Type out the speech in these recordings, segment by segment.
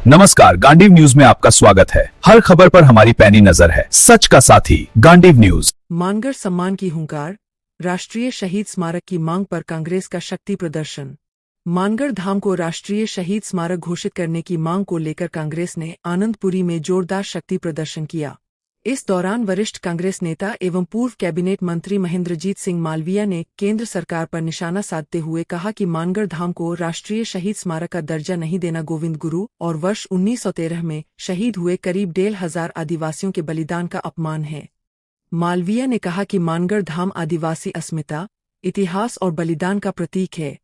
नमस्कार, गांडीव न्यूज में आपका स्वागत है। हर खबर पर हमारी पैनी नजर है, सच का साथी गांडीव न्यूज। मानगढ़ सम्मान की हुंकार, राष्ट्रीय शहीद स्मारक की मांग पर कांग्रेस का शक्ति प्रदर्शन। मानगढ़ धाम को राष्ट्रीय शहीद स्मारक घोषित करने की मांग को लेकर कांग्रेस ने आनंदपुरी में जोरदार शक्ति प्रदर्शन किया। इस दौरान वरिष्ठ कांग्रेस नेता एवं पूर्व कैबिनेट मंत्री महेंद्रजीत सिंह मालवीया ने केंद्र सरकार पर निशाना साधते हुए कहा कि मानगढ़ धाम को राष्ट्रीय शहीद स्मारक का दर्जा नहीं देना गोविंद गुरु और वर्ष 1913 में शहीद हुए करीब 1,500 आदिवासियों के बलिदान का अपमान है। मालवीया ने कहा कि मानगढ़ धाम आदिवासी अस्मिता, इतिहास और बलिदान का प्रतीक है।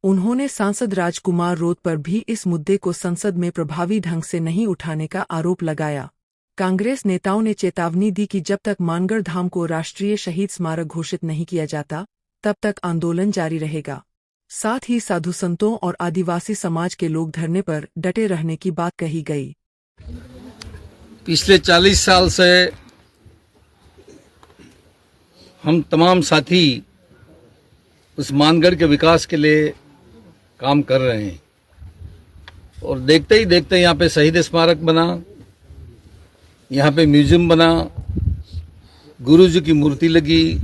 उन्होंने सांसद राजकुमार रोत पर भी इस मुद्दे को संसद में प्रभावी ढंग से नहीं उठाने का आरोप लगाया। कांग्रेस नेताओं ने चेतावनी दी कि जब तक मानगढ़ धाम को राष्ट्रीय शहीद स्मारक घोषित नहीं किया जाता, तब तक आंदोलन जारी रहेगा। साथ ही साधु संतों और आदिवासी समाज के लोग धरने पर डटे रहने की बात कही गई। पिछले 40 साल से हम तमाम साथी उस मानगढ़ के विकास के लिए काम कर रहे हैं और देखते ही देखते यहाँ पे शहीद स्मारक बना, यहाँ पे म्यूजियम बना, गुरुजी की मूर्ति लगी,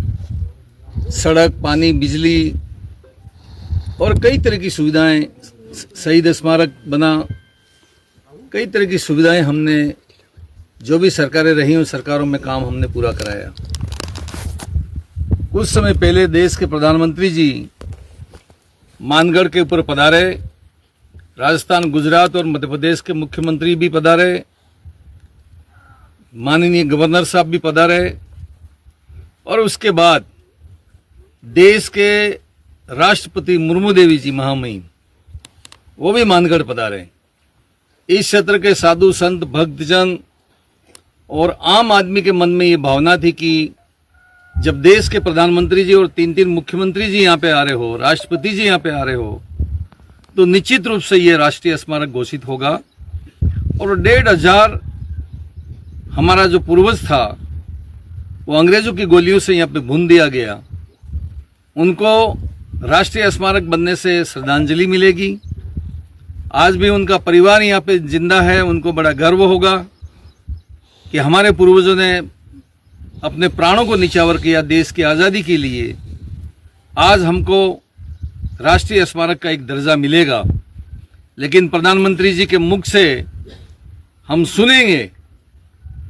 सड़क, पानी, बिजली और कई तरह की सुविधाएं, शहीद स्मारक बना, कई तरह की सुविधाएं हमने जो भी सरकारें रही उन सरकारों में काम हमने पूरा कराया। कुछ समय पहले देश के प्रधानमंत्री जी मानगढ़ के ऊपर पधारे, राजस्थान, गुजरात और मध्य प्रदेश के मुख्यमंत्री भी पधारे, माननीय गवर्नर साहब भी पधारे और उसके बाद देश के राष्ट्रपति मुर्मू देवी जी महामहिम वो भी मानगढ़ पधारे। इस क्षेत्र के साधु संत, भक्तजन और आम आदमी के मन में ये भावना थी कि जब देश के प्रधानमंत्री जी और 3 मुख्यमंत्री जी यहाँ पे आ रहे हो, राष्ट्रपति जी यहाँ पे आ रहे हो, तो निश्चित रूप से ये राष्ट्रीय स्मारक घोषित होगा। और 1,500 हमारा जो पूर्वज था वो अंग्रेजों की गोलियों से यहाँ पे भून दिया गया, उनको राष्ट्रीय स्मारक बनने से श्रद्धांजलि मिलेगी। आज भी उनका परिवार यहाँ पे जिंदा है, उनको बड़ा गर्व होगा कि हमारे पूर्वजों ने अपने प्राणों को निछावर किया देश की आज़ादी के लिए। आज हमको राष्ट्रीय स्मारक का एक दर्जा मिलेगा, लेकिन प्रधानमंत्री जी के मुख से हम सुनेंगे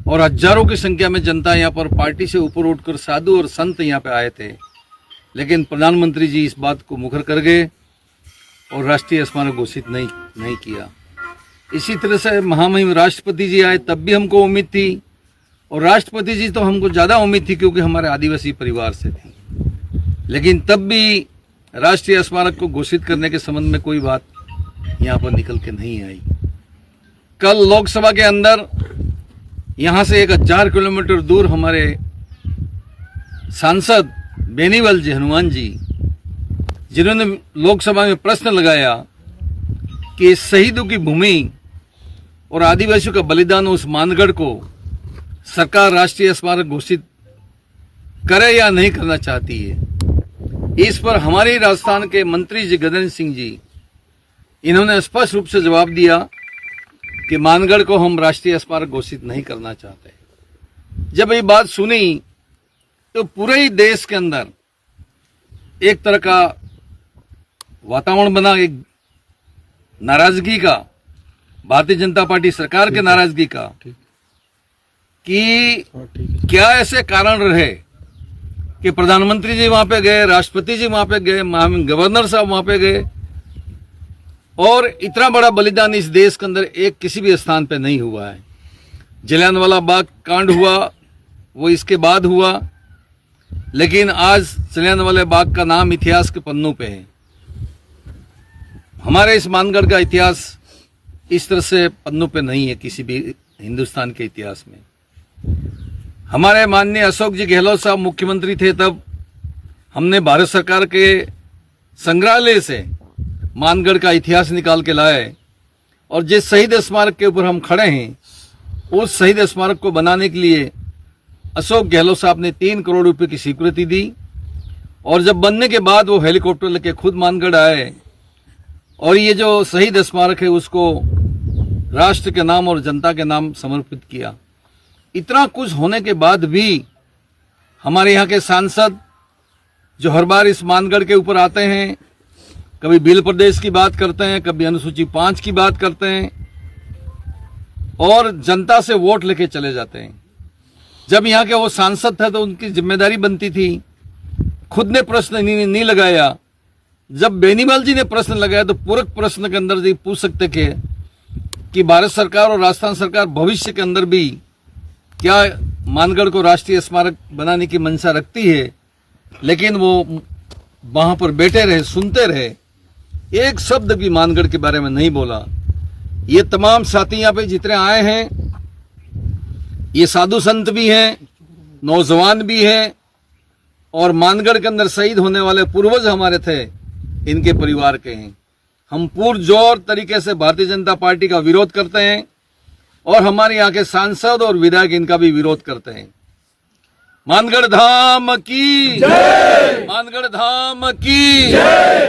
और हजारों की संख्या में जनता यहाँ पर पार्टी से ऊपर उठकर साधु और संत यहाँ पे आए थे, लेकिन प्रधानमंत्री जी इस बात को मुखर कर गए और राष्ट्रीय स्मारक घोषित नहीं किया। इसी तरह से महामहिम राष्ट्रपति जी आए, तब भी हमको उम्मीद थी, और राष्ट्रपति जी तो हमको ज़्यादा उम्मीद थी क्योंकि हमारे आदिवासी परिवार से थी, लेकिन तब भी राष्ट्रीय स्मारक को घोषित करने के संबंध में कोई बात यहाँ पर निकल के नहीं आई। कल लोकसभा के अंदर यहाँ से 1,000 किलोमीटर दूर हमारे सांसद बेनीवाल जी, हनुमान जी, जिन्होंने लोकसभा में प्रश्न लगाया कि शहीदों की भूमि और आदिवासियों का बलिदान उस मानगढ़ को सरकार राष्ट्रीय स्मारक घोषित करे या नहीं करना चाहती है। इस पर हमारे राजस्थान के मंत्री जी गजेंद्र सिंह जी, इन्होंने स्पष्ट रूप से जवाब दिया कि मानगढ़ को हम राष्ट्रीय स्मारक घोषित नहीं करना चाहते। जब ये बात सुनी तो पूरे ही देश के अंदर एक तरह का वातावरण बना, एक नाराजगी का, भारतीय जनता पार्टी सरकार के नाराजगी का, कि क्या ऐसे कारण रहे कि प्रधानमंत्री जी वहां पे गए, राष्ट्रपति जी वहां पे गए, गवर्नर साहब वहां पे गए और इतना बड़ा बलिदान इस देश के अंदर एक किसी भी स्थान पे नहीं हुआ है। जलियांवाला बाग कांड हुआ वो इसके बाद हुआ, लेकिन आज जलियांवाला बाग का नाम इतिहास के पन्नों पे है। हमारे इस मानगढ़ का इतिहास इस तरह से पन्नों पे नहीं है किसी भी हिंदुस्तान के इतिहास में। हमारे माननीय अशोक जी गहलोत साहब मुख्यमंत्री थे, तब हमने भारत सरकार के संग्रहालय से मानगढ़ का इतिहास निकाल के लाए और जिस शहीद स्मारक के ऊपर हम खड़े हैं, उस शहीद स्मारक को बनाने के लिए अशोक गहलोत साहब ने 3 करोड़ रुपए की स्वीकृति दी और जब बनने के बाद वो हेलीकॉप्टर लेके खुद मानगढ़ आए और ये जो शहीद स्मारक है उसको राष्ट्र के नाम और जनता के नाम समर्पित किया। इतना कुछ होने के बाद भी हमारे यहाँ के सांसद जो हर बार इस मानगढ़ के ऊपर आते हैं, कभी भील प्रदेश की बात करते हैं, कभी अनुसूची 5 की बात करते हैं और जनता से वोट लेके चले जाते हैं। जब यहाँ के वो सांसद थे तो उनकी जिम्मेदारी बनती थी, खुद ने प्रश्न नहीं लगाया। जब बेनीवाल जी ने प्रश्न लगाया तो पूरक प्रश्न के अंदर जी पूछ सकते थे कि भारत सरकार और राजस्थान सरकार भविष्य के अंदर भी क्या मानगढ़ को राष्ट्रीय स्मारक बनाने की मंशा रखती है, लेकिन वो वहां पर बैठे रहे, सुनते रहे, एक शब्द भी मानगढ़ के बारे में नहीं बोला। ये तमाम साथी यहाँ पे जितने आए हैं, ये साधु संत भी हैं, नौजवान भी हैं और मानगढ़ के अंदर शहीद होने वाले पूर्वज हमारे थे, इनके परिवार के हैं। हम पुरजोर तरीके से भारतीय जनता पार्टी का विरोध करते हैं और हमारे यहाँ के सांसद और विधायक इनका भी विरोध करते हैं। मानगढ़ धाम की जय, मानगढ़ धाम की जय।